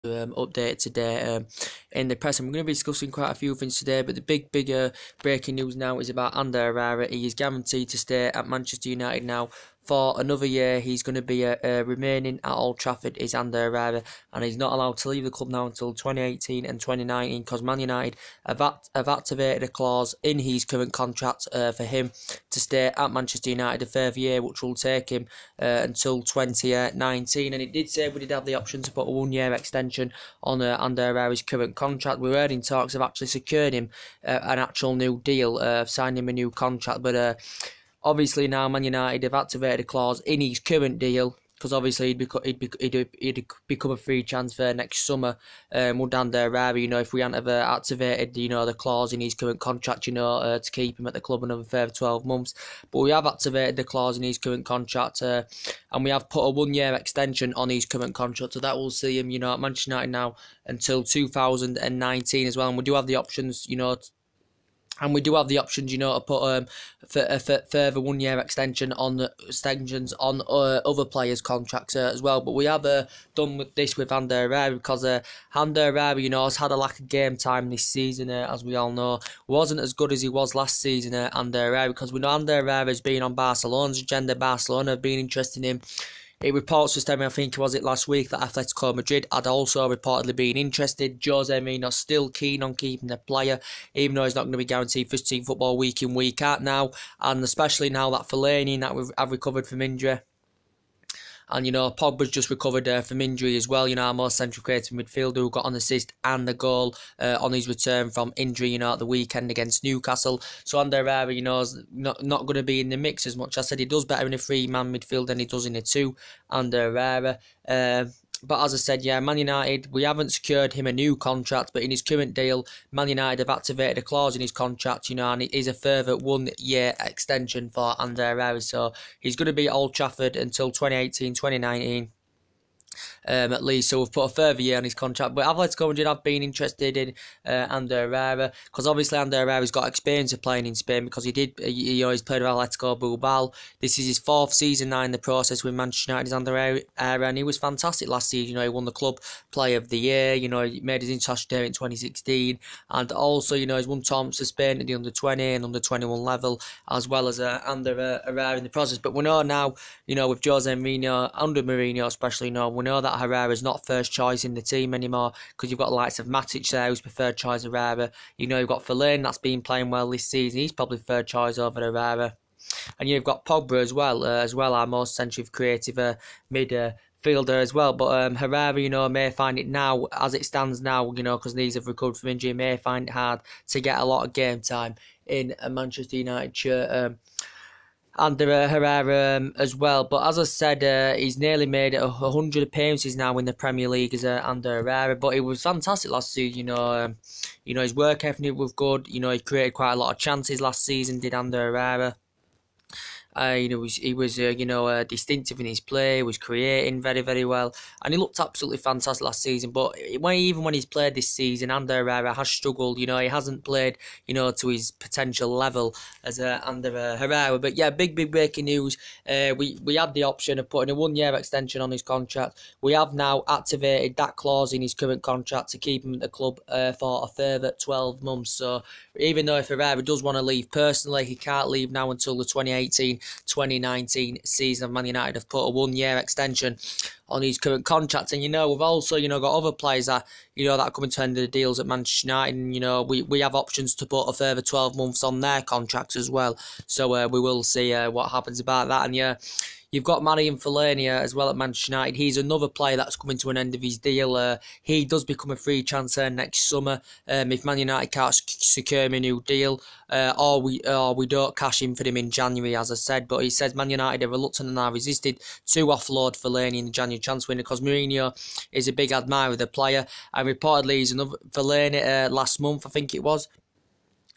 update today in the press. I'm going to be discussing quite a few things today, but the bigger breaking news now is about Herrera. He is guaranteed to stay at Manchester United now for another year. He's going to be remaining at Old Trafford, is Herrera, and he's not allowed to leave the club now until 2018 and 2019 because Man United have activated a clause in his current contract for him to stay at Manchester United a further year, which will take him until 2019. And it did say we did have the option to put a 1 year extension on Herrera's current contract. We were in talks of actually securing him an actual new deal, signing him a new contract, but obviously now Man United have activated a clause in his current deal because obviously he'd become a free transfer next summer. Would Herrera, if we hadn't have activated the clause in his current contract, to keep him at the club another further 12 months. But we have activated the clause in his current contract, and we have put a 1 year extension on his current contract, so that will see him at Manchester United now until 2019 as well. And we do have the options, to put a further 1 year extensions on other players' contracts as well. But we have done this with Herrera because Herrera, has had a lack of game time this season, as we all know. Wasn't as good as he was last season, Herrera, because we know Herrera has been on Barcelona's agenda. Barcelona have been interested in him. It reports just I think was it last week that Atletico Madrid had also reportedly been interested. Jose Mourinho's still keen on keeping the player, even though he's not going to be guaranteed first team football week in, week out now, and especially now that Fellaini that have recovered from injury. And, Pogba's just recovered from injury as well. Our most central creative midfielder who got an assist and a goal on his return from injury, at the weekend against Newcastle. So Herrera, is not going to be in the mix as much. I said he does better in a three-man midfield than he does in a two. Herrera. But as I said, Man United, we haven't secured him a new contract, but in his current deal, Man United have activated a clause in his contract, and it is a further 1 year extension for Herrera. So he's going to be at Old Trafford until 2018, 2019. At least, so we've put a further year on his contract. But Atletico Madrid have been interested in Herrera because obviously Herrera's got experience of playing in Spain because he's played with Atletico Bilbao. This is his 4th season now in the process with Manchester United Herrera, and he was fantastic last season. He won the club player of the year. He made his international debut in 2016, and also he's won tournaments for Spain at the under-20 and under-21 level, as well as Herrera in the process. But we know now, with Jose Mourinho, under Mourinho especially, we know that Herrera's not first choice in the team anymore because you've got the likes of Matic there who's preferred choice of Herrera. You've got Fellaini that's been playing well this season. He's probably third choice over Herrera. And you've got Pogba as well, our most central creative midfielder as well. But Herrera, may find it now, as it stands now, because these have recovered from injury, may find it hard to get a lot of game time in a Manchester United shirt. Under Herrera as well. But as I said, he's nearly made 100 appearances now in the Premier League as under Herrera. But he was fantastic last season. His work ethic was good. He created quite a lot of chances last season. Did under Herrera. He was distinctive in his play. He was creating very, very well, and he looked absolutely fantastic last season. But even when he's played this season, Herrera has struggled. He hasn't played, to his potential level as under Herrera. But yeah, big breaking news. We had the option of putting a 1 year extension on his contract. We have now activated that clause in his current contract to keep him at the club for a further 12 months. So even though if Herrera does want to leave personally, he can't leave now until the 2019 season of Man United have put a 1 year extension on his current contract. And we've also got other players that that are coming to end of the deals at Manchester United, and we have options to put a further 12 months on their contracts as well. So we will see what happens about that. And you've got Marian Fellaini as well at Manchester United. He's another player that's coming to an end of his deal. He does become a free transfer next summer if Man United can't secure him a new deal, or we don't cash in for him in January, as I said. But he says Man United are reluctant and are resisted to offload Fellaini in the January transfer window because Mourinho is a big admirer of the player. And reportedly, he's another Fellaini last month, I think it was.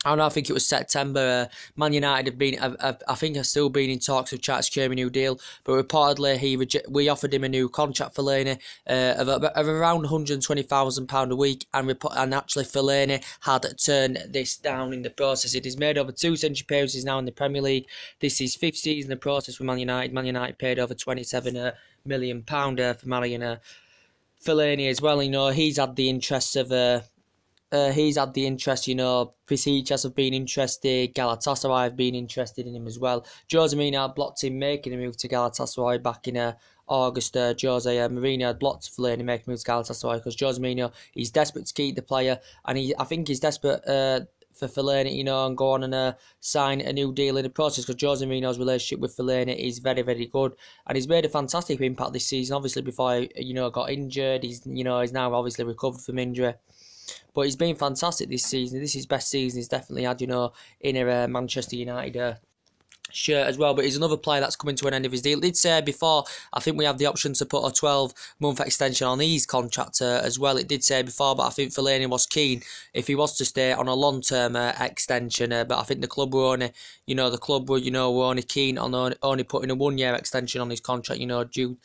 I think it was September. Man United have been, I think, have still been in talks of trying to secure a new deal. But reportedly, we offered him a new contract for Fellaini of around £120,000 a week, and actually Fellaini had turned this down in the process. It is made over 2 century appearances now in the Premier League. This is 5th season in the process with Man United. Man United paid over £27 million for Marian Fellaini as well. He's had the interest of Besiktas have been interested, Galatasaray have been interested in him as well. Jose Mourinho had blocked him making a move to Galatasaray back in August. Jose Mourinho had blocked Fellaini making a move to Galatasaray because Jose Mourinho, he's desperate to keep the player, and I think he's desperate for Fellaini, and go on and sign a new deal in the process, because Jose Mourinho's relationship with Fellaini is very, very good, and he's made a fantastic impact this season. Obviously, before he got injured, he's now obviously recovered from injury. But he's been fantastic this season. This is his best season he's definitely had, in a Manchester United shirt as well. But he's another player that's coming to an end of his deal. I did say before, I think we have the option to put a 12-month extension on his contract as well. It did say before, but I think Fellaini was keen if he was to stay on a long-term extension. But I think the club were only, were only keen on only putting a 1-year extension on his contract, due,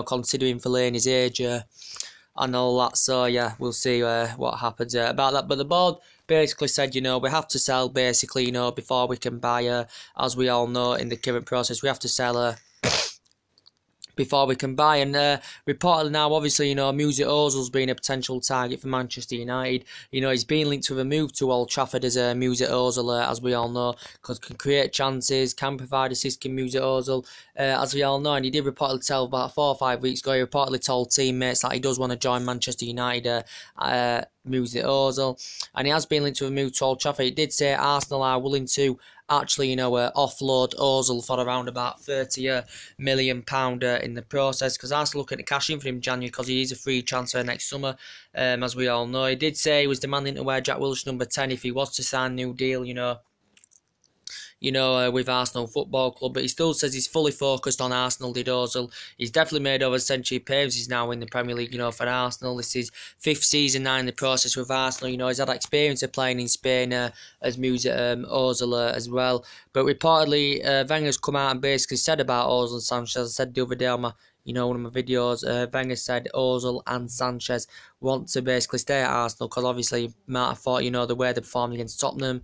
considering Fellaini's age. And all that, so yeah, we'll see what happens about that. But the board basically said, we have to sell, basically, before we can buy as we all know in the current process, we have to sell before we can buy. And reportedly now, obviously, Mesut Ozil's been a potential target for Manchester United. He's been linked with a move to Old Trafford as Mesut Ozil, as we all know, because can create chances, can provide assists, can Mesut Ozil, as we all know. And he did reportedly tell about 4 or 5 weeks ago, he reportedly told teammates that he does want to join Manchester United, Mesut Ozil, and he has been linked to a move to Old Trafford. He did say Arsenal are willing to actually, offload Ozil for around about £30 million in the process, because Arsenal looking to cash in for him in January, because he is a free transfer next summer, as we all know. He did say he was demanding to wear Jack Wilshere number 10 if he was to sign a new deal, with Arsenal Football Club, but he still says he's fully focused on Arsenal, did Ozil. He's definitely made over a century appearances now in the Premier League, for Arsenal. This is 5th season now in the process with Arsenal. He's had experience of playing in Spain as Mesut Ozil as well. But reportedly, Wenger's come out and basically said about Ozil and Sanchez. I said the other day on my one of my videos, Wenger said Ozil and Sanchez want to basically stay at Arsenal, because obviously might have thought, the way they performed against Tottenham,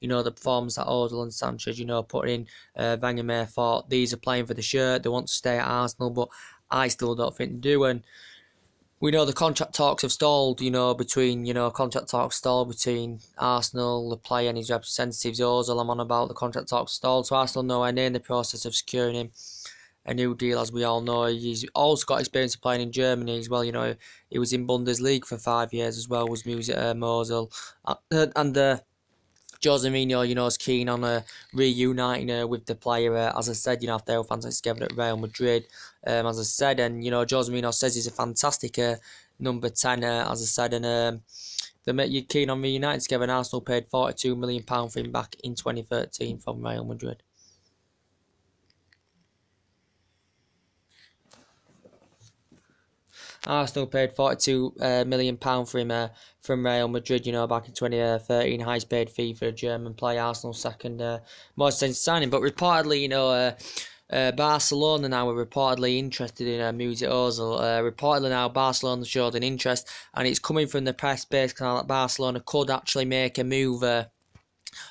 the performance that Ozil and Sanchez, put in, Wenger may have thought these are playing for the shirt, they want to stay at Arsenal, but I still don't think they do. And we know the contract talks have stalled, between Arsenal, the player and his representatives. Ozil, I'm on about, the contract talks stalled, so Arsenal nowhere near in the process of securing him a new deal, as we all know. He's also got experience of playing in Germany as well. He was in Bundesliga for 5 years as well, was Mesut Ozil. And Jose Mourinho, is keen on reuniting with the player. As I said, if they were fantastic together at Real Madrid, as I said. And, Jose Mourinho says he's a fantastic number 10, as I said. And you're keen on reuniting together, and Arsenal paid £42 million for him back in 2013 from Real Madrid. Arsenal paid £42 million for him from Real Madrid, back in 2013, highest paid fee for a German player. Arsenal's second most expensive signing. But reportedly, Barcelona now are reportedly interested in Mesut Ozil. Reportedly now Barcelona showed an interest, and it's coming from the press basically that Barcelona could actually make a move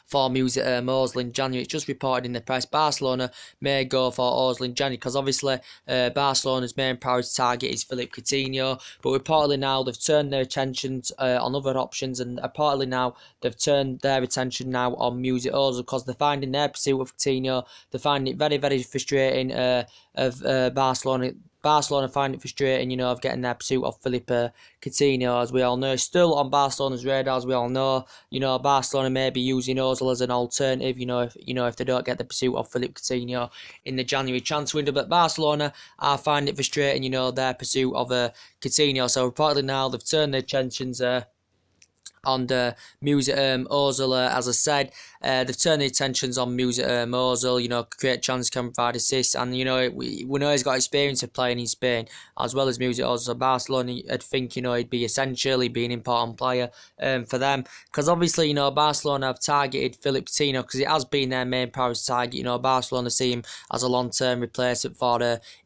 for Mesut Ozil in January. It's just reported in the press Barcelona may go for Ozil in January, because obviously Barcelona's main priority target is Philippe Coutinho, but reportedly now they've turned their attentions on other options, and reportedly now they've turned their attention now on Mesut Ozil, because they're finding their pursuit of Coutinho, they're finding it very, very frustrating of Barcelona find it frustrating, of getting their pursuit of Philippe Coutinho, as we all know. Still on Barcelona's radar, as we all know. Barcelona may be using Ozil as an alternative, if they don't get the pursuit of Philippe Coutinho in the January transfer window. But Barcelona are finding it frustrating, their pursuit of Coutinho. So reportedly now they've turned their attentions on Mesut Ozil, as I said. They've turned their attentions on Mesut Ozil, create chances, can provide assists, and we know he's got experience of playing in Spain as well as Mesut Ozil. So Barcelona, I'd think, he'd be essential, he'd be an important player for them, because obviously, Barcelona have targeted Philippe Coutinho because it has been their main priority target. Barcelona see him as a long-term replacement for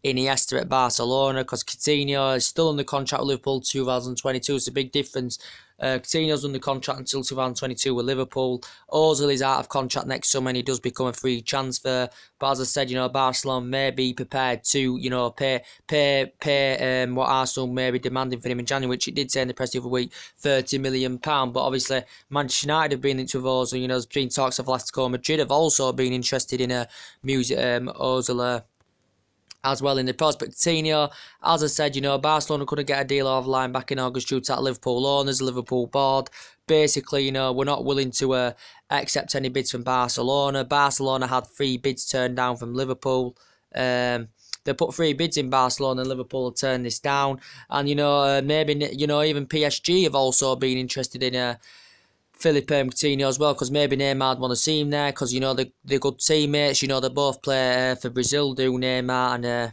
Iniesta at Barcelona, because Coutinho is still under contract with Liverpool 2022. It's a big difference Coutinho's under contract until 2022 with Liverpool. Ozil is out of contract next summer and he does become a free transfer. But as I said, Barcelona may be prepared to, pay what Arsenal may be demanding for him in January, which it did say in the press the other week, £30 million. But obviously, Manchester United have been into Ozil. There's been talks of Atletico Madrid have also been interested in Ozil as well in the prospect. Coutinho, as I said, Barcelona couldn't get a deal over the line back in August due to that Liverpool owners, Liverpool board. Basically, we're not willing to accept any bids from Barcelona. Barcelona had 3 bids turned down from Liverpool. They put 3 bids in Barcelona and Liverpool turned this down. And, maybe, even PSG have also been interested in Philippe Coutinho as well, because maybe Neymar would want to see him there, because, they're good teammates. They both play for Brazil, do Neymar and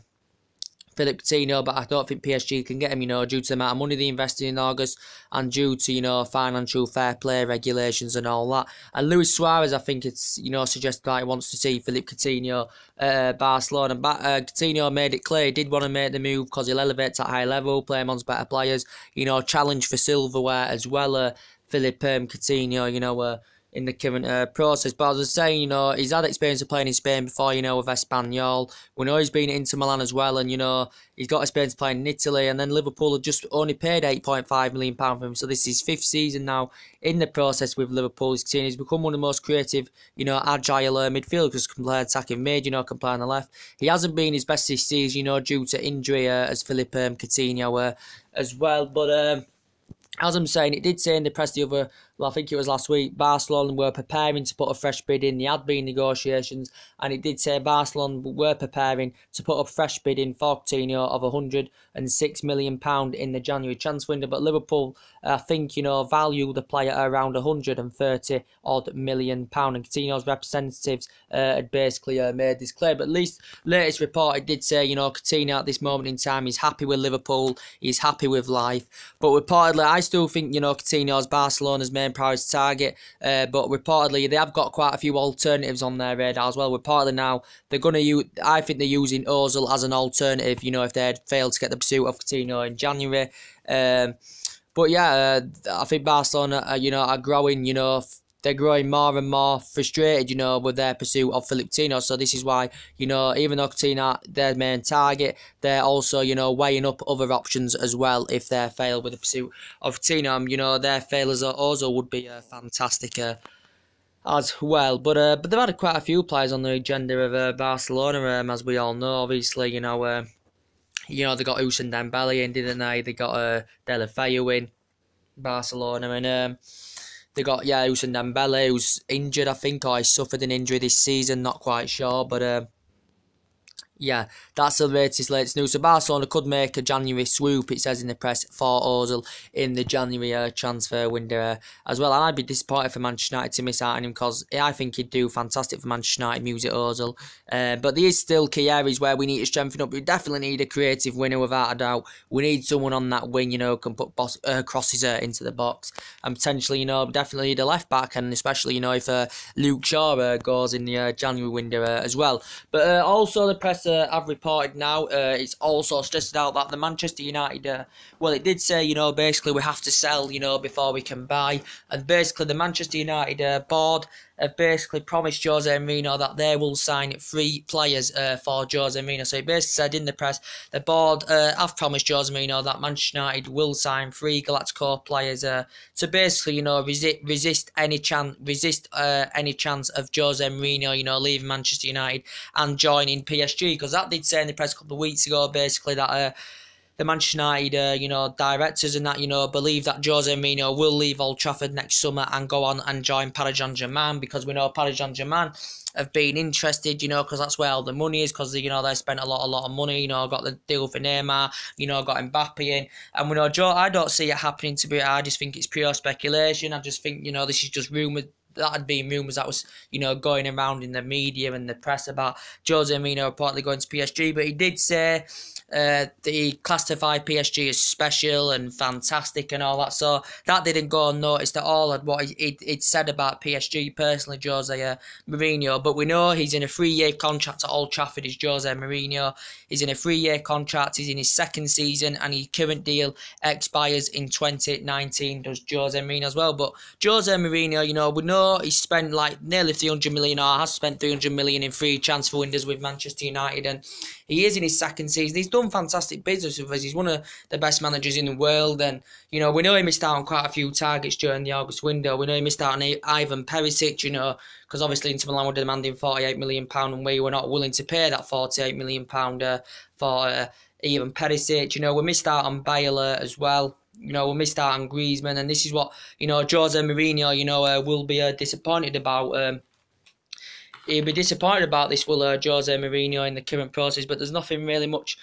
Philippe Coutinho, but I don't think PSG can get him, due to the amount of money they invested in August and due to, financial fair play regulations and all that. And Luis Suarez, I think it's, suggested that he wants to see Philippe Coutinho Barcelona. But Coutinho made it clear he did want to make the move because he'll elevate to a high level, play amongst better players, challenge for silverware as well. Philippe Coutinho, in the current process. But as I was saying, he's had experience of playing in Spain before, with Espanyol. We know he's been at Inter Milan as well, and, he's got experience playing in Italy, and then Liverpool have just only paid £8.5 million for him, so this is his 5th season now in the process with Liverpool. He's become one of the most creative, agile midfielders, can play attacking mid, can play on the left. He hasn't been his best this season, due to injury as Philippe Coutinho as well, but as I'm saying, it did say in the press I think it was last week, Barcelona were preparing to put a fresh bid in. There had been negotiations, and it did say Barcelona were preparing to put a fresh bid in for Coutinho of £106 million in the January transfer window. But Liverpool, I think, value the player at around £130 million. And Coutinho's representatives had basically made this clear. But at least latest report, it did say, Coutinho at this moment in time is happy with Liverpool. He's happy with life. But reportedly, I still think, Coutinho's Barcelona's main priority target, but reportedly they have got quite a few alternatives on their radar as well. Reportedly now they're going to use, I think they're using Ozil as an alternative, if they had failed to get the pursuit of Coutinho in January. But yeah, I think Barcelona are growing, they're growing more and more frustrated, with their pursuit of Philippe Coutinho. So this is why, even though Coutinho their main target, they're also, weighing up other options as well if they fail with the pursuit of Coutinho. Their failures at Ozil would be fantastic as well. But they've had quite a few players on the agenda of Barcelona, as we all know. Obviously, they got Ousmane Dembele in, didn't they? They got Deulofeu in Barcelona, and they got, Ousmane Dembele, who's injured, I think, or he suffered an injury this season, not quite sure, but that's the latest news. So Barcelona could make a January swoop, it says in the press, for Ozil in the January transfer window as well. And I'd be disappointed for Manchester United to miss out on him, because I think he'd do fantastic for Manchester United, music Ozil. But there is still key areas where we need to strengthen up. We definitely need a creative winner, without a doubt. We need someone on that wing, can put crosses into the box. And potentially, definitely need a left back, and especially, if Luke Shaw goes in the January window as well. But also the press have reported now, it's also stressed out that the Manchester United, it did say, basically we have to sell, before we can buy. And basically the Manchester United board have basically promised Jose Mourinho that they will sign 3 players for Jose Mourinho. So it basically said in the press, the board have promised Jose Mourinho that Manchester United will sign 3 Galactico players to basically, resist any chance of Jose Mourinho, leaving Manchester United and joining PSG. Because that did say in the press a couple of weeks ago, basically, that the Manchester United, directors and that, believe that Jose Mourinho will leave Old Trafford next summer and go on and join Paris Saint-Germain, because we know Paris Saint-Germain have been interested, because that's where all the money is, because, they spent a lot of money, got the deal for Neymar, got Mbappe in, and we know I don't see it happening, to be. I just think it's pure speculation. I just think, this is just that had been rumours that was, going around in the media and the press about Jose Mourinho reportedly going to PSG, but he did say that he classified PSG as special and fantastic and all that, so that didn't go unnoticed at all, and what he'd said about PSG personally, Jose Mourinho. But we know he's in a 3-year contract at Old Trafford. Is Jose Mourinho. He's in a 3-year contract. He's in his second season, and his current deal expires in 2019. Does Jose Mourinho as well? But Jose Mourinho, we know he's spent like nearly 300 million, or has spent 300 million in free transfer windows with Manchester United, and he is in his second season. He's done fantastic business with us. He's one of the best managers in the world, and we know he missed out on quite a few targets during the August window. We know he missed out on Ivan Perisic, because obviously Inter Milan were demanding £48 million, and we were not willing to pay that £48 million for Ivan Perisic. We missed out on Bale as well. We missed out on Griezmann, and this is what Jose Mourinho will be disappointed about. He'll be disappointed about this, will Jose Mourinho, in the current process, but there's nothing really much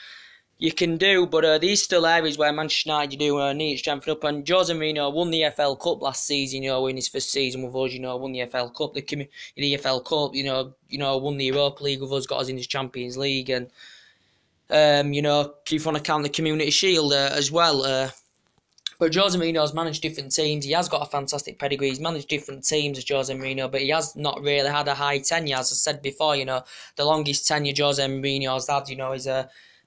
you can do. But these still areas where Manchester United need to strengthen up. And Jose Mourinho won the FL Cup last season, in his first season with us, won the FL Cup, the FL Cup, won the Europa League with us, got us in the Champions League, and if you want to count the Community Shield as well. But Jose Mourinho's managed different teams. He has got a fantastic pedigree. He's managed different teams as Jose Mourinho, but he has not really had a high tenure. As I said before, the longest tenure Jose Mourinho's had, is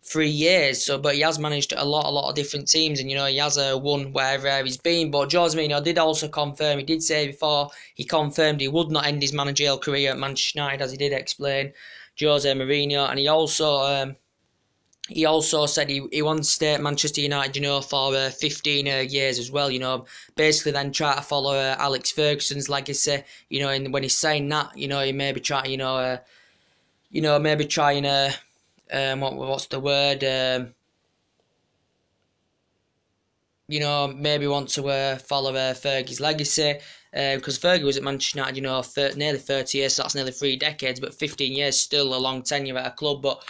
3 years. But he has managed a lot of different teams, and he has won wherever he's been. But Jose Mourinho did also confirm. He did say before he confirmed he would not end his managerial career at Manchester United, as he did explain, Jose Mourinho, and he also said he wants to stay at Manchester United, for 15 years as well, basically then try to follow Alex Ferguson's legacy, and when he's saying that, he may be trying, maybe trying, what's the word, maybe want to follow Fergie's legacy, because Fergie was at Manchester United, nearly 30 years, so that's nearly 3 decades, but 15 years still a long tenure at a club. But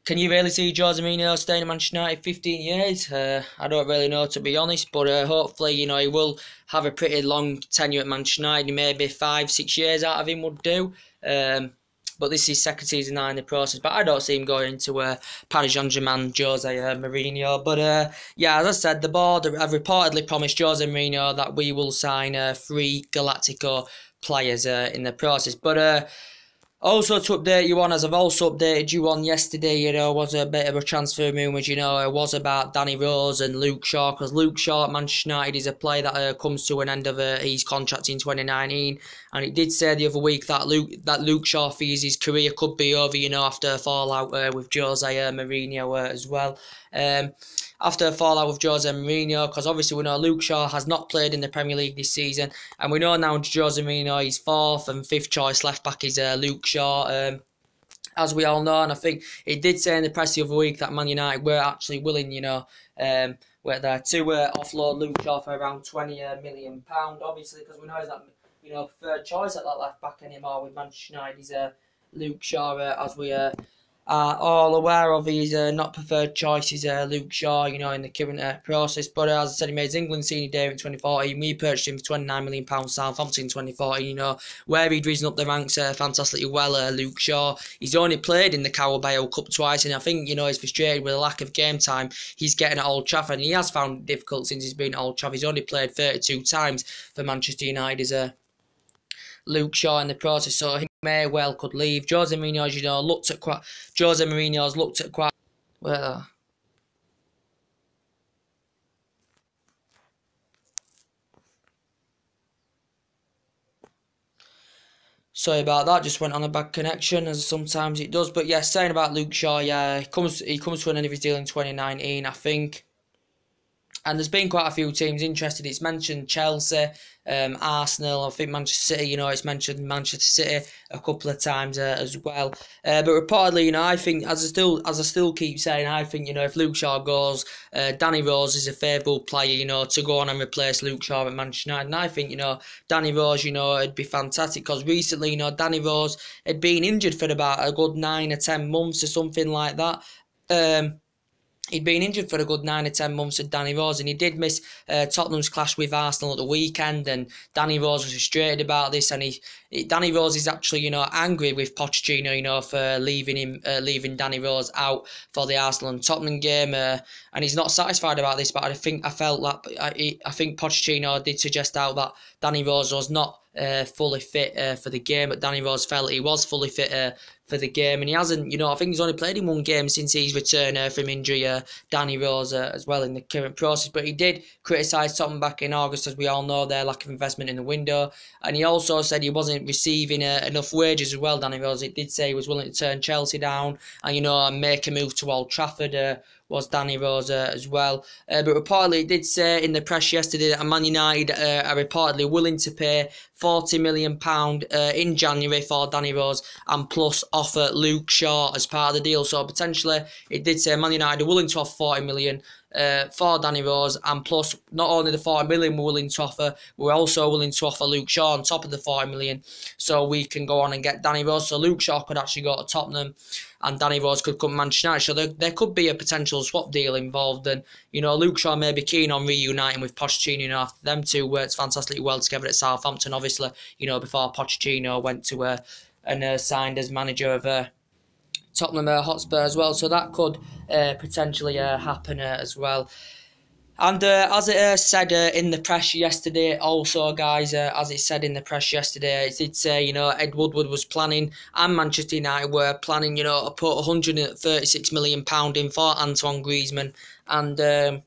can you really see Jose Mourinho staying at Manchester United 15 years? I don't really know, to be honest, but hopefully, he will have a pretty long tenure at Manchester United. Maybe 5-6 years out of him would do. But this is second season now in the process. But I don't see him going into Paris Saint-Germain, Jose Mourinho. But as I said, the board have reportedly promised Jose Mourinho that we will sign 3 Galactico players in the process. But also to update you on, as I've also updated you on yesterday, was a bit of a transfer rumours, it was about Danny Rose and Luke Shaw, because Luke Shaw at Manchester United is a player that comes to an end of his contract in 2019, and it did say the other week that Luke Shaw feels his career could be over, after a fallout with Jose Mourinho as well. After a fallout with Jose Mourinho, because obviously we know Luke Shaw has not played in the Premier League this season, and we know now Jose Mourinho, his 4th and 5th choice left back is Luke Shaw, as we all know, and I think it did say in the press the other week that Man United were actually willing, were there to offload Luke Shaw for around £20 million, obviously, because we know he's not, preferred choice at that left back anymore with Manchester United. He's Luke Shaw, as we are all aware of. His not preferred choice is Luke Shaw, in the current process. But as I said, he made his England senior debut in 2014. We purchased him for £29 million Southampton in 2014, where he'd risen up the ranks fantastically well, Luke Shaw. He's only played in the Carabao Cup twice, and I think, he's frustrated with a lack of game time he's getting at Old Trafford, and he has found it difficult since he's been at Old Trafford. He's only played 32 times for Manchester United as Luke Shaw in the process, so he may well could leave. Jose Mourinho's, looked at quite well. Sorry about that, just went on a bad connection, as sometimes it does. But saying about Luke Shaw, he comes to an end of his deal in 2019, I think. And there's been quite a few teams interested. It's mentioned Chelsea, Arsenal, I think Manchester City, it's mentioned Manchester City a couple of times as well. But reportedly, I think, as I still keep saying, I think, if Luke Shaw goes, Danny Rose is a favourable player, to go on and replace Luke Shaw at Manchester United. And I think, Danny Rose, it'd be fantastic, because recently, Danny Rose had been injured for about a good 9 or 10 months or something like that. He'd been injured for a good 9 or 10 months at Danny Rose, and he did miss Tottenham's clash with Arsenal at the weekend, and Danny Rose was frustrated about this, and Danny Rose is actually, angry with Pochettino, for leaving Danny Rose out for the Arsenal and Tottenham game, and he's not satisfied about this, but I think Pochettino did suggest out that Danny Rose was not fully fit for the game, but Danny Rose felt he was fully fit for the game, and he hasn't, I think he's only played in one game since he's returned from injury, Danny Rose, as well in the current process, but he did criticise Tottenham back in August, as we all know, their lack of investment in the window, and he also said he wasn't receiving enough wages as well, Danny Rose. It did say he was willing to turn Chelsea down and, make a move to Old Trafford, was Danny Rose as well. But reportedly, it did say in the press yesterday that Man United are reportedly willing to pay £40 million in January for Danny Rose and plus offer Luke Shaw as part of the deal. So potentially, it did say Man United are willing to offer £40 million for Danny Rose, and plus not only the £40 million we're willing to offer, we're also willing to offer Luke Shaw on top of the £40 million, so we can go on and get Danny Rose. So Luke Shaw could actually go to Tottenham, and Danny Rose could come to Manchester United. So there could be a potential swap deal involved, and Luke Shaw may be keen on reuniting with Pochettino after them two worked fantastically well together at Southampton. Obviously, before Pochettino went to and signed as manager of Tottenham Hotspur as well, so that could potentially happen as well. And as it said in the press yesterday, also guys, as it said in the press yesterday, it did say, Ed Woodward was planning, and Manchester United were planning, to put £136 million in for Antoine Griezmann and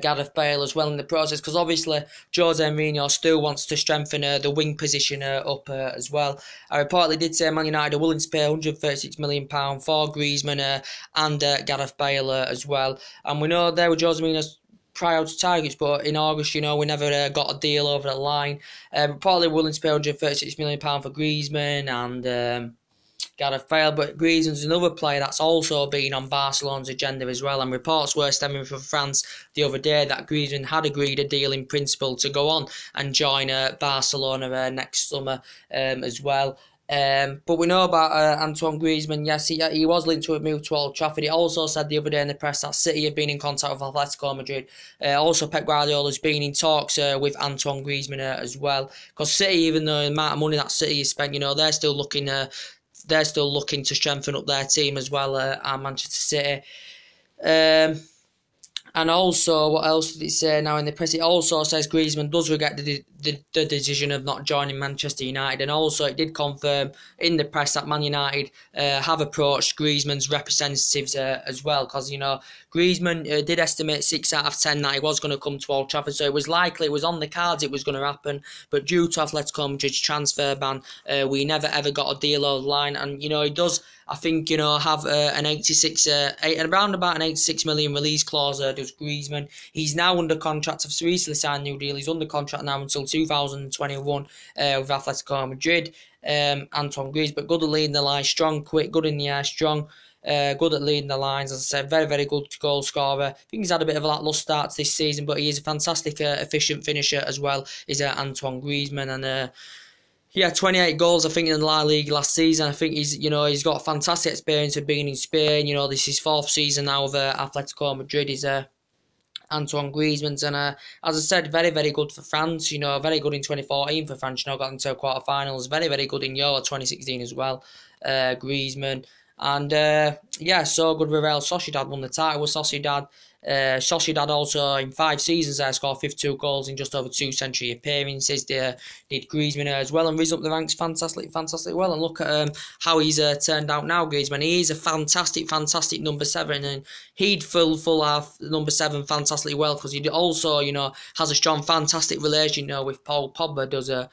Gareth Bale as well in the process, because obviously Jose Mourinho still wants to strengthen the wing position up as well. I reportedly did say Man United are willing to pay £136 million for Griezmann and Gareth Bale as well. And we know there were Jose Mourinho's priority targets, but in August, we never got a deal over the line. Reportedly willing to pay £136 million for Griezmann and Gareth Bale, but Griezmann's another player that's also been on Barcelona's agenda as well, and reports were stemming from France the other day that Griezmann had agreed a deal in principle to go on and join Barcelona next summer as well. But we know about Antoine Griezmann. Yes, he was linked to a move to Old Trafford. He also said the other day in the press that City have been in contact with Atletico Madrid. Also, Pep Guardiola has been in talks with Antoine Griezmann as well. Because City, even though the amount of money that City has spent, they're still looking to strengthen up their team as well at Manchester City. And also, what else did it say now in the press? It also says Griezmann does regret the decision of not joining Manchester United. And also, it did confirm in the press that Man United have approached Griezmann's representatives as well. Because, Griezmann did estimate 6 out of 10 that he was going to come to Old Trafford. So it was likely, it was on the cards it was going to happen. But due to Atletico Madrid's transfer ban, we never ever got a deal over the line. And, he does, I think, have around about an 86 million release clause, does Griezmann. He's now under contract. I've recently signed a new deal. He's under contract now until 2021 with Atletico Madrid. Antoine Griezmann, but good at leading the line, strong, quick, good in the air, strong. Good at leading the lines, as I said, very, very good goal scorer. I think he's had a bit of a lacklustre start this season, but he is a fantastic, efficient finisher as well, is Antoine Griezmann. And he had 28 goals, I think, in the La Liga last season. I think he's got a fantastic experience of being in Spain. This is his 4th season now with Atletico Madrid. Is Antoine Griezmann's, and as I said, very, very good for France. Very good in 2014 for France. Got into quarter-finals. Very, very good in Euro 2016 as well. Griezmann. And so good with Real Sociedad, won the title with Sociedad. Sociedad also in 5 seasons scored 52 goals in just over 2 century appearances. They did Griezmann as well and risen up the ranks fantastic well. And look at how he's turned out now, Griezmann. He is a fantastic number 7, and he'd full half number 7 fantastically well, because he also has a strong, fantastic relation with Paul Pogba. Does a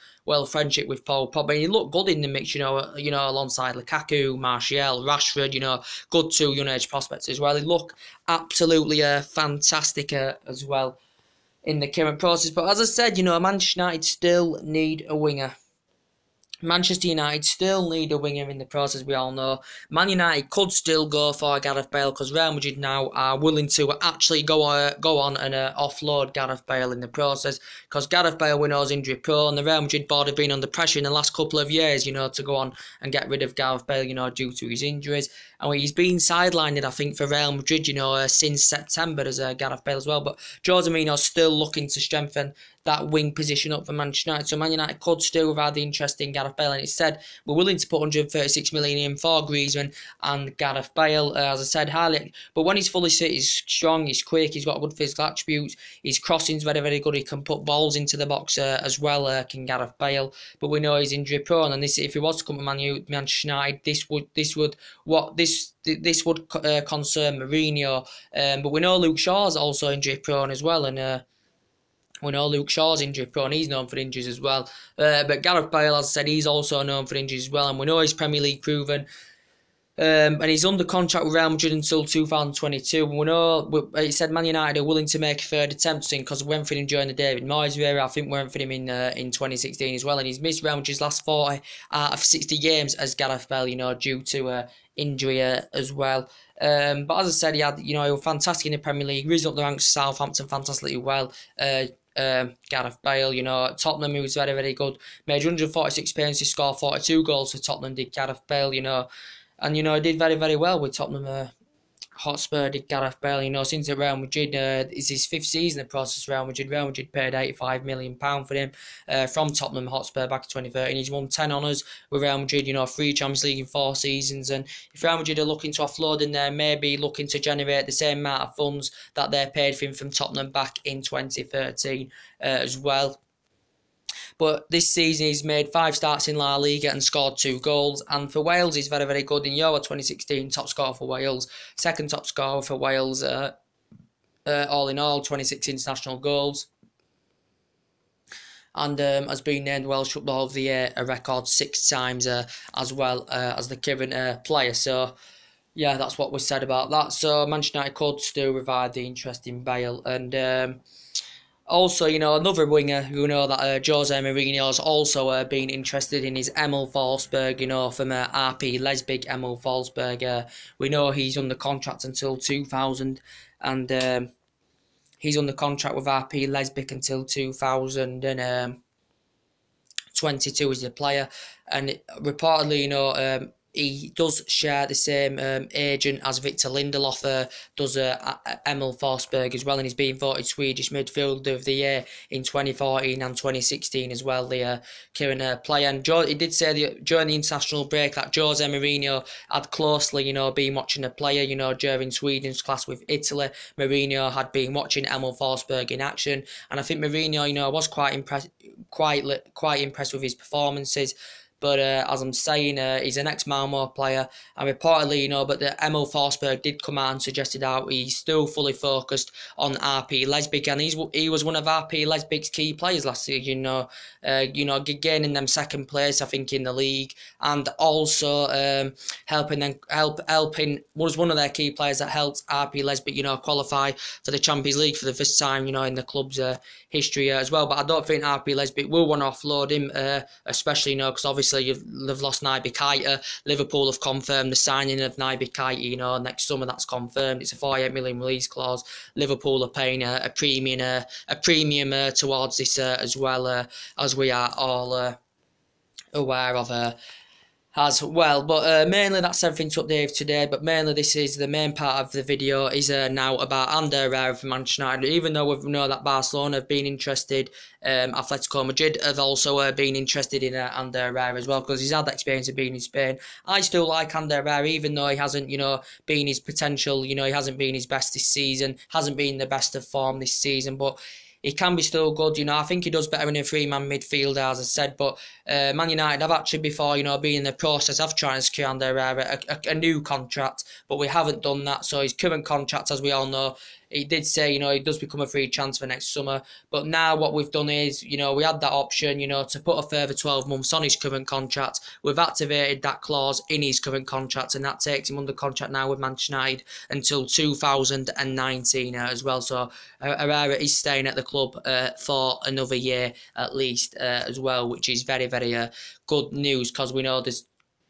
friendship with Paul Pogba. And he looked good in the mix, alongside Lukaku, Martial, Rashford. Good 2 young age prospects as well. He look absolutely fantastic as well in the current process. But as I said, Manchester United still need a winger. Manchester United still need a winger in the process, we all know. Man United could still go for Gareth Bale because Real Madrid now are willing to actually go on and offload Gareth Bale in the process, because Gareth Bale, we know, is injury prone. The Real Madrid board have been under pressure in the last couple of years, to go on and get rid of Gareth Bale, due to his injuries. And he's been sidelined, I think, for Real Madrid, since September as Gareth Bale as well. But Jose Mourinho's still looking to strengthen that wing position up for Manchester United. So Man United could still have had the interest in Gareth Bale. And it said we're willing to put 136 million in for Griezmann and Gareth Bale. As I said, highly. But when he's fully fit, he's strong, he's quick, he's got good physical attributes. His crossing's very, very good. He can put balls into the box as well, can Gareth Bale. But we know he's injury prone. And if he was to come to Manchester United, this would concern Mourinho. But we know Luke Shaw's also injury prone as well, and we know Luke Shaw's injury prone. He's known for injuries as well. But Gareth Bale, as I said, he's also known for injuries as well, and we know he's Premier League proven. And he's under contract with Real Madrid until 2022. We know, he said Man United are willing to make a third attempt because we went for him during the David Moyes era. I think we went for him in 2016 as well. And he's missed Real Madrid's last 40 out of 60 games as Gareth Bale, due to injury as well. But as I said, he had, he was fantastic in the Premier League. Risen up the ranks of Southampton fantastically well. Gareth Bale, Tottenham, who was very, very good. Made 146 appearances, scored 42 goals for Tottenham, did Gareth Bale, And, he did very, very well with Tottenham Hotspur, did Gareth Bale. Since at Real Madrid, is his 5th season in the process. Real Madrid paid £85 million for him from Tottenham Hotspur back in 2013. He's won 10 honours with Real Madrid, 3 Champions League in 4 seasons. And if Real Madrid are looking to offload him, they're maybe looking to generate the same amount of funds that they paid for him from Tottenham back in 2013 as well. But this season he's made 5 starts in La Liga and scored 2 goals. And for Wales, he's very, very good. In Euro 2016, top scorer for Wales. Second top scorer for Wales, all in all, 26 international goals. And has been named Welsh Footballer of the Year a record 6 times as well as the current player. So, yeah, that's what was said about that. So, Manchester United could still revive the interest in Bale. And also, another winger who that Jose Mourinho has also been interested in is Emil Forsberg, from RB Leipzig. Emil Forsberg, we know he's under contract until 2000, and he's under contract with RB Leipzig until 2022 as a player, and reportedly, he does share the same agent as Victor Lindelof, does Emil Forsberg as well, and he's been voted Swedish Midfielder of the Year in 2014 and 2016 as well, the current player. And he did say during the international break that Jose Mourinho had closely, been watching the player, during Sweden's clash with Italy. Mourinho had been watching Emil Forsberg in action, and I think Mourinho, was quite impressed with his performances. But as I'm saying, he's an ex-Malmo player, and reportedly, but the Emil Forsberg did come out and suggested that he's still fully focused on RB Leipzig, and he was one of RB Leipzig's key players last season. Gaining them second place, I think, in the league, and also helping was one of their key players that helped RB Leipzig, qualify for the Champions League for the first time, in the club's history as well. But I don't think RB Leipzig will want to offload him, especially, because obviously they've lost Naby Keita. Liverpool have confirmed the signing of Naby Keita, next summer. That's confirmed. It's a £48 million release clause. Liverpool are paying a premium towards this as well, as we are all aware of as well. But mainly that's everything to update today, but mainly this is the main part of the video is now about Herrera for Manchester United. Even though we know that Barcelona have been interested, Atletico Madrid have also been interested in Herrera as well, because he's had that experience of being in Spain. I still like Herrera, even though he hasn't been his potential, he hasn't been his best this season, hasn't been the best of form this season, but he can be still good, I think he does better in a 3-man midfielder, as I said. But Man United have actually before, been in the process of trying to secure Herrera a new contract, but we haven't done that. So his current contract, as we all know, he did say, he does become a free transfer next summer. But now what we've done is, we had that option, to put a further 12 months on his current contract. We've activated that clause in his current contract, and that takes him under contract now with Manchester United until 2019 as well. So Herrera is staying at the club for another year at least as well, which is very, very good news, because we know there's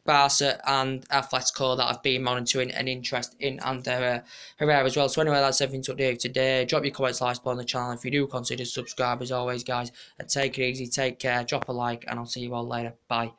Barca and Atletico that have been monitoring an interest in Ander Herrera as well. So anyway, that's everything to do today. Drop your comments, like, on the channel. If you do consider subscribe, as always, guys, take it easy, take care, drop a like, and I'll see you all later. Bye.